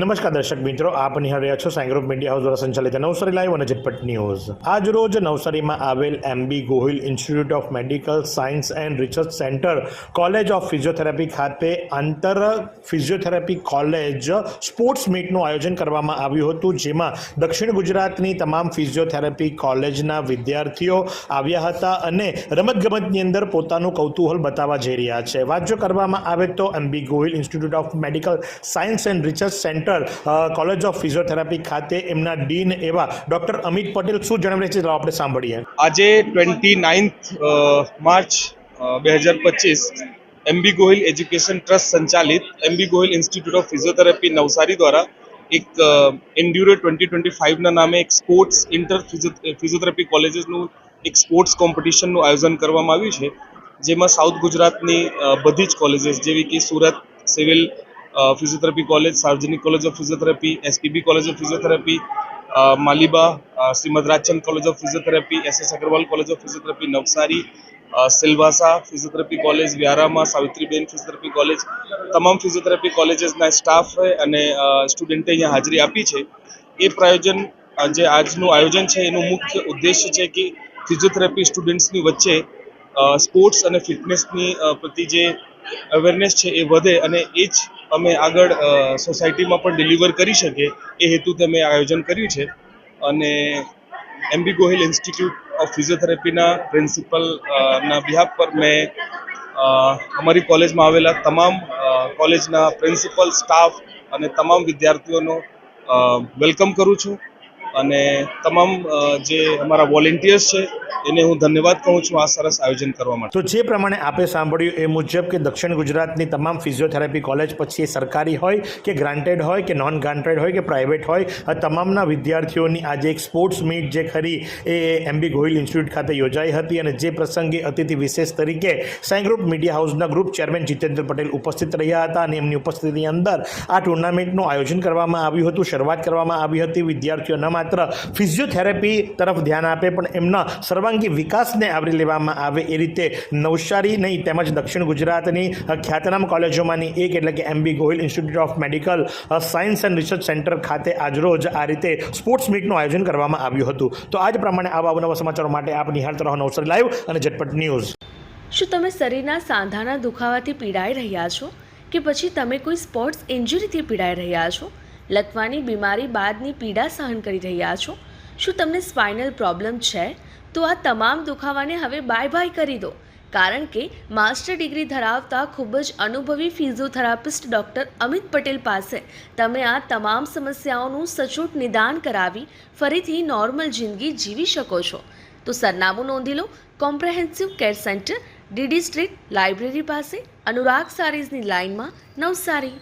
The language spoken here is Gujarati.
નમસ્કાર દર્શક મિત્રો, આપ નિહાળ રહ્યા છો સાઈ ગ્રુપ મીડિયા હાઉસ દ્વારા સંચાલિત નવસારી લાઈવ અને ઝટપટ ન્યૂઝ। આજ રોજ નવસારીમાં આવેલ MB Gohil institute of medical science and research centre college of physiotherapy ખાતે આંતર ફિઝિયોથેરાપી કોલેજ સ્પોર્ટ્સ મીટનું આયોજન કરવામાં આવ્યું હતું, જેમાં દક્ષિણ ગુજરાતની તમામ ફિઝિયોથેરાપી કોલેજના વિદ્યાર્થીઓ આવ્યા હતા અને રમતગમતની અંદર પોતાનું કૌતૂહલ બતાવવા જઈ રહ્યા છે। વાત જો કરવામાં આવે તો MB Gohil institute of medical science and research centre college of physiotherapy ખાતે એમના ડીન એવા ડૉક્ટર અમિત પટેલ શું જણાવે છે, આપણે સાંભળીએ। આજે 29 માર્ચ 2025 એમબી ગોહિલ એજ્યુકેશન ટ્રસ્ટ સંચાલિત MB Gohil institute of physiotherapy Navsari દ્વારા એક એન્ડ્યુરો 2025 ના નામે એક સ્પોર્ટ્સ ઇન્ટર ફિઝિયોથેરાપી કોલેજીસનું એક સ્પોર્ટ્સ કોમ્પિટિશનનું આયોજન કરવામાં આવ્યું છે, જેમાં સાઉથ ગુજરાતની બધી જ કોલેજીસ જેવી કે Surat civil physiotherapy college, Sarvajanik college of physiotherapy, SPB college of physiotherapy, Maliba Shrimad Rajchand college of physiotherapy, SS Agrawal college of physiotherapy Navsari, Silvassa physiotherapy college, વ્યારામાં સાવિત્રીબેન ફિઝિયોથેરાપી કોલેજ, તમામ ફિઝિયોથેરાપી કોલેજીસના સ્ટાફ અને સ્ટુડન્ટે અહીંયા હાજરી આપી છે। એ પ્રાયોજન જે આજનું આયોજન છે એનું મુખ્ય ઉદ્દેશ્ય છે કે ફિઝિયોથેરાપી સ્ટુડન્ટ્સની વચ્ચે સ્પોર્ટ્સ અને ફિટનેસની પ્રતિ જે અવેરનેસ છે એ વધે અને એ જ અમે આગળ સોસાયટીમાં પણ ડિલિવર કરી શકીએ એ હેતુથી અમે આયોજન કર્યું છે। અને એમબી ગોહિલ ઇન્સ્ટિટ્યૂટ ઓફ ફિઝિયોથેરાપીના પ્રિન્સિપલ ના બિહાફ પર મેં અમારી કોલેજમાં આવેલા તમામ કોલેજના પ્રિન્સિપલ, સ્ટાફ અને તમામ વિદ્યાર્થીઓનો વેલકમ કરું છું અને તમામ જે અમારા વોલેન્ટિયર્સ છે એને હું ધન્યવાદ કહું છું આ સરસ આયોજન કરવા માટે। તો જે પ્રમાણે આપે સાંભળ્યું એ મુજબ કે દક્ષિણ ગુજરાતની તમામ ફિઝિયોથેરાપી કોલેજ, પછી એ સરકારી હોય કે ગ્રાન્ટેડ હોય કે નોન ગ્રાન્ટેડ હોય કે પ્રાઇવેટ હોય, આ તમામના વિદ્યાર્થીઓની આજે એક સ્પોર્ટ્સ મીટ જે ખરી એ એમબી ગોહિલ ઇન્સ્ટિટ્યૂટ ખાતે યોજાઈ હતી અને જે પ્રસંગે અતિથિ વિશેષ તરીકે સાઈ ગ્રુપ મીડિયા હાઉસના ગ્રુપ ચેરમેન જીતેન્દ્ર પટેલ ઉપસ્થિત રહ્યા હતા અને એમની ઉપસ્થિતિની અંદર આ ટુર્નામેન્ટનું આયોજન કરવામાં આવ્યું હતું, શરૂઆત કરવામાં આવી હતી। વિદ્યાર્થીઓ ન માત્ર ફિઝિયોથેરાપી તરફ ધ્યાન આપે પણ એમના સર્વાંગી વિકાસને આવરી લેવામાં આવે એ રીતે નવસારી નહીં તેમજ દક્ષિણ ગુજરાતની ખ્યાતનામ કોલેજોમાંની એક એટલે કે MB Gohil institute of medical science and research centre ખાતે આજરોજ આ રીતે સ્પોર્ટ્સ મીટનું આયોજન કરવામાં આવ્યું હતું। તો આજ પ્રમાણે આવા અવનવા સમાચારો માટે આપ નિહાળતા રહો નવસારી લાઈવ અને ઝટપટ ન્યૂઝ। શું તમે શરીરના સાંધાના દુખાવાથી પીડાઈ રહ્યા છો કે પછી તમે કોઈ સ્પોર્ટ્સ ઇન્જરીથી પીડાઈ રહ્યા છો? લકવાની બીમારી બાદની પીડા સહન કરી રહ્યા છો? શું તમને સ્પાઇનલ પ્રોબ્લેમ છે? તો આ તમામ દુખાવાને હવે બાય બાય કરી દો, કારણ કે માસ્ટર ડિગ્રી ધરાવતા ખૂબ જ અનુભવી ફિઝિયોથેરાપિસ્ટ ડૉક્ટર અમિત પટેલ પાસે તમે આ તમામ સમસ્યાઓનું સચોટ નિદાન કરાવી ફરીથી નોર્મલ જિંદગી જીવી શકો છો। તો સરનામું નોંધી લો, comprehensive care centre, DD street, library પાસે, અનુરાગ સારીઝની લાઇનમાં, નવસારી।